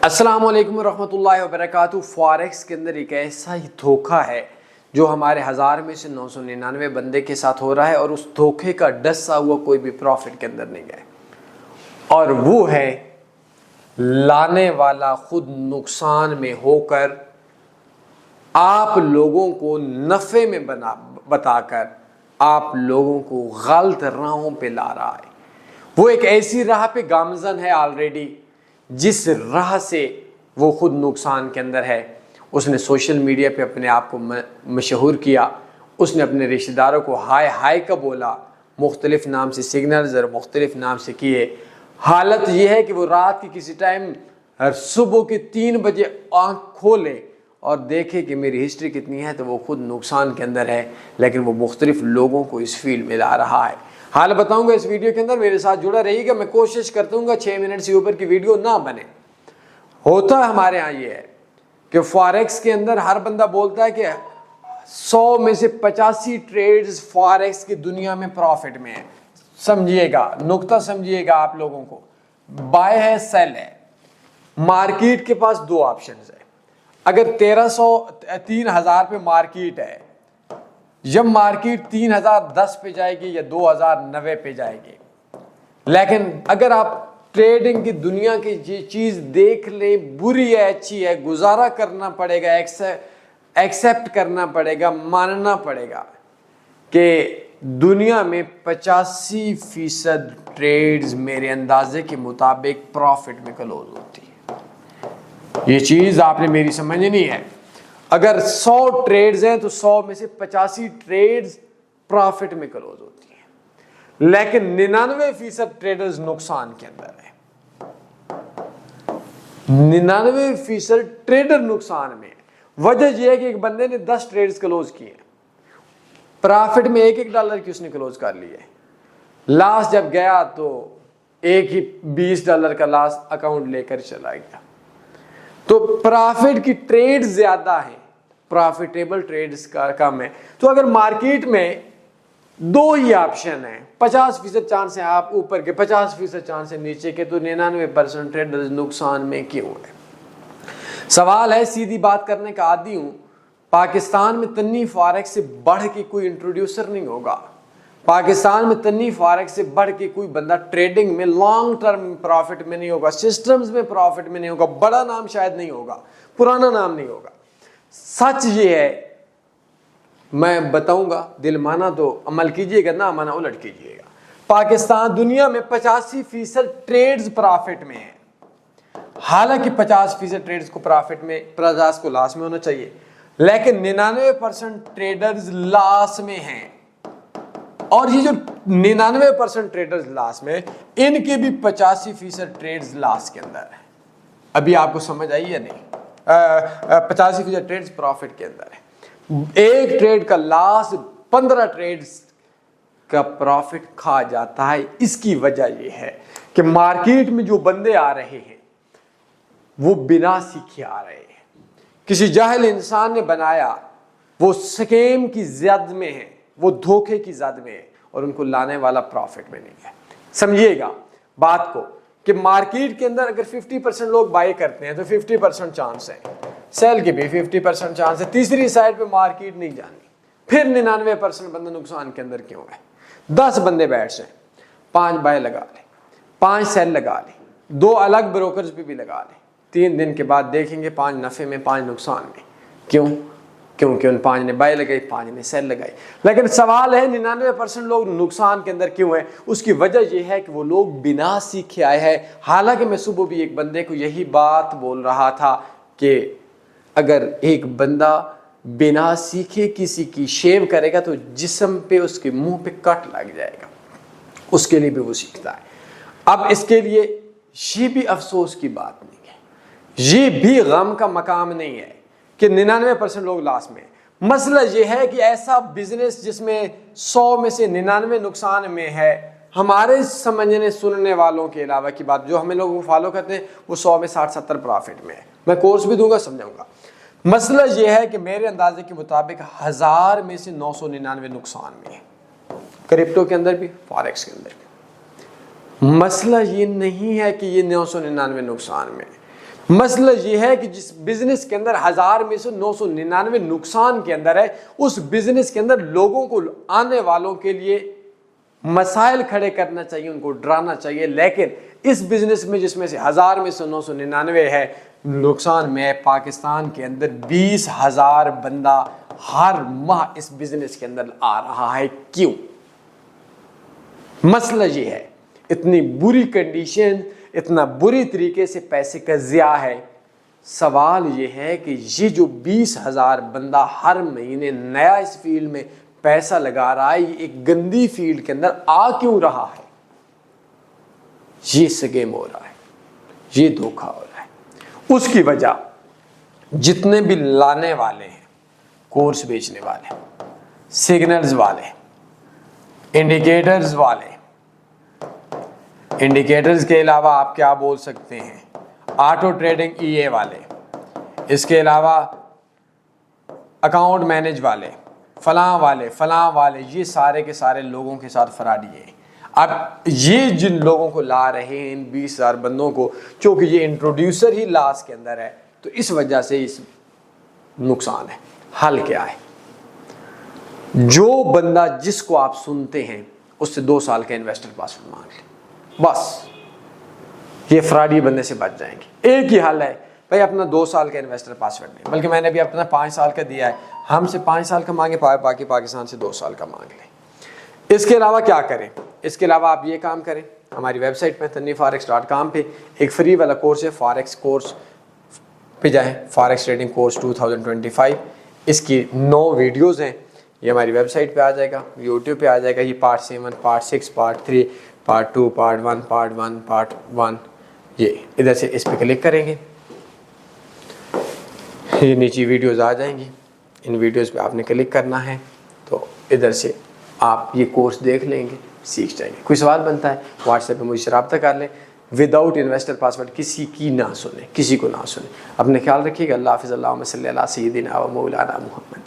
السلام علیکم ورحمۃ اللہ وبرکاتہ۔ فاریکس کے اندر ایک ایسا ہی دھوکہ ہے جو ہمارے 1000 میں سے 999 بندے کے ساتھ ہو رہا ہے، اور اس دھوکے کا ڈسا ہوا کوئی بھی پروفٹ کے اندر نہیں گئے، اور وہ ہے لانے والا خود نقصان میں ہو کر آپ لوگوں کو نفع میں بتا کر آپ لوگوں کو غلط راہوں پہ لا رہا ہے۔ وہ ایک ایسی راہ پہ گامزن ہے آلریڈی جس راہ سے وہ خود نقصان کے اندر ہے۔ اس نے سوشل میڈیا پہ اپنے آپ کو مشہور کیا، اس نے اپنے رشتہ داروں کو ہائے کا بولا، مختلف نام سے سگنلز اور مختلف نام سے کیے۔ حالت یہ ہے کہ وہ رات کی کسی ٹائم صبح کے 3 بجے آنکھ کھولے اور دیکھے کہ میری ہسٹری کتنی ہے تو وہ خود نقصان کے اندر ہے، لیکن وہ مختلف لوگوں کو اس فیلڈ میں لا رہا ہے۔ حال بتاؤں گا اس ویڈیو کے اندر، میرے ساتھ جڑا رہیے گا۔ میں کوشش کرتا ہوں گا 6 منٹ سے اوپر کی ویڈیو نہ بنے۔ ہوتا ہمارے ہاں یہ ہے کہ فاریکس کے اندر ہر بندہ بولتا ہے کہ 100 میں سے 85 ٹریڈز فاریکس کی دنیا میں پروفٹ میں ہیں۔ سمجھیے گا، نقطہ سمجھیے گا آپ لوگوں کو، بائی ہے سیل ہے۔ مارکیٹ کے پاس 2 آپشنز ہیں۔ اگر 3000 پہ مارکیٹ ہے، جب مارکیٹ 3010 پہ جائے گی یا 2090 پہ جائے گی، لیکن اگر آپ ٹریڈنگ کی دنیا کی یہ چیز دیکھ لیں، بری ہے اچھی ہے، گزارا کرنا پڑے گا، ایکسیپٹ کرنا پڑے گا، ماننا پڑے گا کہ دنیا میں 85% ٹریڈز میرے اندازے کے مطابق پروفٹ میں کلوز ہوتی ہے۔ یہ چیز آپ نے میری سمجھنی ہے۔ اگر 100 ٹریڈز ہیں تو 100 میں سے 85 ٹریڈز پروفٹ میں کلوز ہوتی ہیں، لیکن 99% ٹریڈرز نقصان کے اندر ہیں۔ 99% ٹریڈر نقصان میں۔ وجہ یہ ہے کہ ایک بندے نے 10 ٹریڈز کلوز کیے، پروفٹ میں $1 کی اس نے کلوز کر لیے، لاس جب گیا تو $20 کا لاس اکاؤنٹ لے کر چلا گیا۔ تو پرافٹ کی ٹریڈ زیادہ ہیں، پروفیٹیبل ٹریڈز کا کم ہے۔ تو اگر مارکیٹ میں 2 ہی آپشن ہیں، 50% چانس ہے آپ اوپر کے، 50% چانس ہے نیچے کے، تو 99% ٹریڈرز نقصان میں کیوں ہے؟ سوال ہے، سیدھی بات کرنے کا عادی ہوں۔ پاکستان میں تنی فاریکس سے بڑھ کے کوئی انٹروڈیوسر نہیں ہوگا، پاکستان میں تنی فاریکس سے بڑھ کے کوئی بندہ ٹریڈنگ میں لانگ ٹرم پروفٹ میں نہیں ہوگا، سسٹمز میں پروفٹ میں نہیں ہوگا، بڑا نام شاید نہیں ہوگا، پرانا نام نہیں ہوگا۔ سچ یہ ہے، میں بتاؤں گا، دل مانا تو عمل کیجئے گا، نہ مانا الٹ کیجئے گا۔ پاکستان دنیا میں 85% ٹریڈز پروفٹ میں ہیں، حالانکہ 50% ٹریڈز کو پروفٹ میں، 50 کو لاس میں ہونا چاہیے، لیکن 99% ٹریڈرز لاس میں ہیں۔ اور یہ جو 99% ٹریڈرز لاس میں، ان کے بھی 85% ٹریڈز لاس کے اندر ہیں۔ ابھی آپ کو سمجھ آئی یا نہیں؟ 85% ٹریڈز پروفٹ کے اندر ہے۔ ایک ٹریڈ کا لاس 15 ٹریڈز کا پروفٹ کھا جاتا ہے۔ اس کی وجہ یہ ہے کہ مارکیٹ میں جو بندے آ رہے ہیں وہ بنا سیکھے آ رہے ہیں، کسی جاہل انسان نے بنایا، وہ سکیم کی زد میں ہے، وہ دھوکے کی زد میں ہے، اور ان کو لانے والا پروفٹ میں نہیں ہے۔ سمجھیے گا بات کو کہ مارکیٹ کے اندر اگر 50% لوگ بائی کرتے ہیں تو 50% چانس ہے، سیل کے بھی 50% چانس ہے۔ تیسری سائڈ پہ مارکیٹ نہیں جانی، پھر 99% بندے نقصان کے اندر کیوں ہے؟ 10 بندے بیٹھ جائیں، 5 بائی لگا لیں، 5 سیل لگا لیں، 2 الگ بروکرز پہ بھی لگا لیں، 3 دن کے بعد دیکھیں گے 5 نفع میں، 5 نقصان میں۔ کیوں؟ کیونکہ ان 5 نے بائی لگائی، 5 نے سیل لگائی۔ لیکن سوال ہے 99% لوگ نقصان کے اندر کیوں ہیں؟ اس کی وجہ یہ ہے کہ وہ لوگ بنا سیکھے آئے ہیں۔ حالانکہ میں صبح بھی ایک بندے کو یہی بات بول رہا تھا کہ اگر ایک بندہ بنا سیکھے کسی کی شیو کرے گا تو جسم پہ، اس کے منہ پہ کٹ لگ جائے گا، اس کے لیے بھی وہ سیکھتا ہے۔ اب اس کے لیے یہ بھی افسوس کی بات نہیں ہے، یہ بھی غم کا مقام نہیں ہے کہ 99% لوگ لاس میں۔ مسئلہ یہ ہے کہ ایسا بزنس جس میں 100 میں سے 99 نقصان میں ہے، ہمارے سمجھنے سننے والوں کے علاوہ کی بات، جو ہمیں لوگ فالو کرتے ہیں، وہ 100 میں 60-70 پروفٹ میں ہے۔ میں کورس بھی دوں گا، سمجھاؤں گا۔ مسئلہ یہ ہے کہ میرے اندازے کے مطابق 1000 میں سے 999 نقصان میں ہے، کرپٹو کے اندر بھی، فاریکس کے اندر بھی۔ مسئلہ یہ نہیں ہے کہ یہ 999 نقصان میں ہے، مسئلہ یہ ہے کہ جس بزنس کے اندر 1000 میں سے 999 نقصان کے اندر ہے، اس بزنس کے اندر لوگوں کو آنے والوں کے لیے مسائل کھڑے کرنا چاہیے، ان کو ڈرانا چاہیے، لیکن اس بزنس میں جس میں سے 1000 میں سے 999 ہے نقصان میں، پاکستان کے اندر 20,000 بندہ ہر ماہ اس بزنس کے اندر آ رہا ہے۔ کیوں؟ مسئلہ یہ ہے، اتنی بری کنڈیشن، اتنا بری طریقے سے پیسے کا ضیاع ہے۔ سوال یہ ہے کہ یہ جو 20,000 بندہ ہر مہینے نیا اس فیلڈ میں پیسہ لگا رہا ہے، یہ ایک گندی فیلڈ کے اندر آ کیوں رہا ہے؟ یہ سکیم ہو رہا ہے، یہ دھوکہ ہو رہا ہے۔ اس کی وجہ جتنے بھی لانے والے ہیں، کورس بیچنے والے، سگنلز والے، انڈیکیٹرز والے، انڈیکیٹرز کے علاوہ آپ کیا بول سکتے ہیں، آٹو ٹریڈنگ ای اے والے، اس کے علاوہ اکاؤنٹ مینج والے، فلاں والے، یہ سارے کے سارے لوگوں کے ساتھ فراڈی ہیں۔ اب یہ جن لوگوں کو لا رہے ہیں، ان 20,000 بندوں کو، چونکہ یہ انٹروڈیوسر ہی لاس کے اندر ہے، تو اس وجہ سے اس نقصان ہے۔ حل کیا ہے؟ جو بندہ جس کو آپ سنتے ہیں اس سے 2 سال کا انویسٹر پاسورڈ مانگ لیں، بس یہ فراڈی بندے سے بچ جائیں گے۔ ایک ہی حل ہے بھائی، اپنا 2 سال کا انویسٹر پاسورڈ لیں، بلکہ میں نے بھی اپنا 5 سال کا دیا ہے، ہم سے 5 سال کا مانگے، باقی پاکستان سے 2 سال کا مانگ لیں۔ اس کے علاوہ کیا کریں؟ اس کے علاوہ آپ یہ کام کریں، ہماری ویب سائٹ پہ tanveeforex.com پہ ایک فری والا کورس ہے، فارکس کورس پہ جائیں، فارکس ٹریڈنگ کورس 2025، اس کی 9 ویڈیوز ہیں، یہ ہماری ویب سائٹ پہ آ جائے گا، یوٹیوب پہ آ جائے گا، یہ part 7، part 6، part 3، part 2، part 1، یہ ادھر سے اس پہ کلک کریں گے، یہ نیچے ویڈیوز آ جائیں گی، ان ویڈیوز پہ آپ نے کلک کرنا ہے، تو ادھر سے آپ یہ کورس دیکھ لیں گے، سیکھ جائیں گے۔ کوئی سوال بنتا ہے واٹس ایپ پہ مجھ سے رابطہ کر لیں، وداؤٹ انویسٹر پاسورڈ کسی کی نہ سنیں، کسی کو نہ سنیں۔ اپنے خیال رکھیے گا، اللہ حافظ، اللہم صلی علی سیدنا و مولانا محمد۔